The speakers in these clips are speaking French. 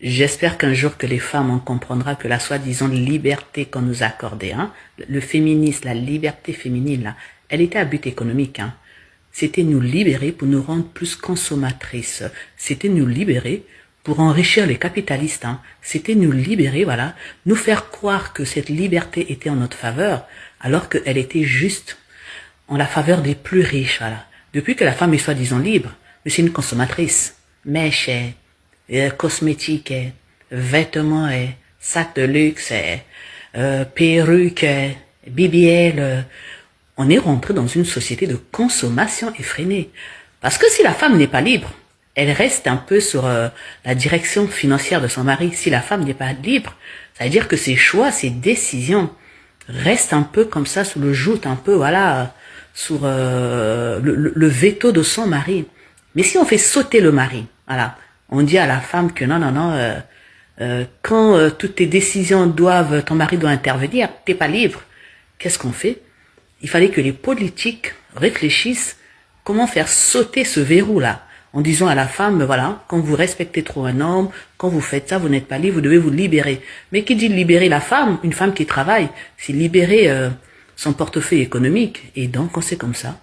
J'espère qu'un jour que les femmes en comprendront que la soi-disant liberté qu'on nous a accordée, hein, le féminisme, la liberté féminine, là, elle était à but économique. Hein. C'était nous libérer pour nous rendre plus consommatrices. C'était nous libérer pour enrichir les capitalistes. Hein. C'était nous libérer, voilà, nous faire croire que cette liberté était en notre faveur, alors qu'elle était juste en la faveur des plus riches. Voilà. Depuis que la femme est soi-disant libre, mais c'est une consommatrice. Mèches, cosmétiques, vêtements, sacs de luxe, perruques, BBL. On est rentré dans une société de consommation effrénée. Parce que si la femme n'est pas libre, elle reste un peu sur la direction financière de son mari. Si la femme n'est pas libre, ça veut dire que ses choix, ses décisions restent un peu comme ça sous le joug, un peu, voilà, sur le veto de son mari. Mais si on fait sauter le mari, voilà, on dit à la femme que non, non, non, quand toutes tes décisions doivent, ton mari doit intervenir, t'es pas libre. Qu'est-ce qu'on fait? Il fallait que les politiques réfléchissent comment faire sauter ce verrou-là, en disant à la femme, voilà, quand vous respectez trop un homme, quand vous faites ça, vous n'êtes pas libre, vous devez vous libérer. Mais qui dit libérer la femme, une femme qui travaille, c'est libérer son portefeuille économique. Et donc, quand c'est comme ça,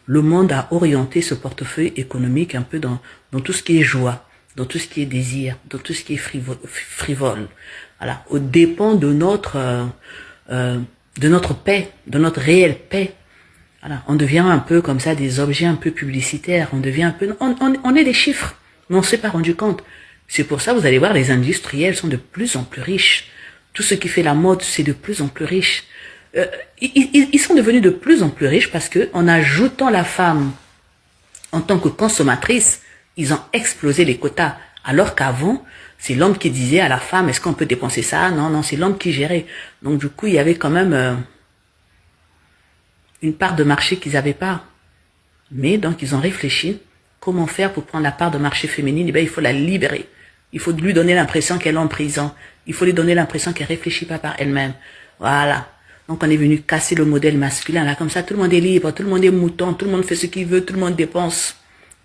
le monde a orienté ce portefeuille économique un peu dans tout ce qui est joie, dans tout ce qui est désir, dans tout ce qui est frivole. Voilà, au dépend de notre paix, de notre réelle paix. Voilà, on devient un peu comme ça des objets un peu publicitaires, on devient un peu, on est des chiffres, mais on ne s'est pas rendu compte. C'est pour ça, vous allez voir, les industriels sont de plus en plus riches. Tout ce qui fait la mode, c'est de plus en plus riche. Ils sont devenus de plus en plus riches parce que, en ajoutant la femme en tant que consommatrice, ils ont explosé les quotas. Alors qu'avant, c'est l'homme qui disait à la femme, est-ce qu'on peut dépenser ça? Non, non, c'est l'homme qui gérait. Donc du coup, il y avait quand même une part de marché qu'ils n'avaient pas. Mais donc, ils ont réfléchi comment faire pour prendre la part de marché féminine. Eh bien, il faut la libérer. Il faut lui donner l'impression qu'elle est en prison. Il faut lui donner l'impression qu'elle ne réfléchit pas par elle-même. Voilà. Donc, on est venu casser le modèle masculin. Là, comme ça, tout le monde est libre, tout le monde est mouton, tout le monde fait ce qu'il veut, tout le monde dépense.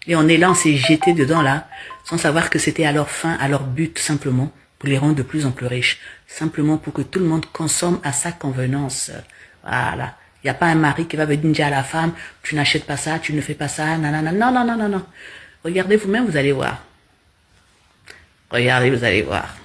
Et on est là, on s'est jeté dedans, là, sans savoir que c'était à leur fin, à leur but, simplement, pour les rendre de plus en plus riches. Simplement pour que tout le monde consomme à sa convenance. Voilà. Il n'y a pas un mari qui va venir dire à la femme, tu n'achètes pas ça, tu ne fais pas ça, nanana. Non, non, non, non, non. Regardez vous-même, vous allez voir. Regardez, vous allez voir.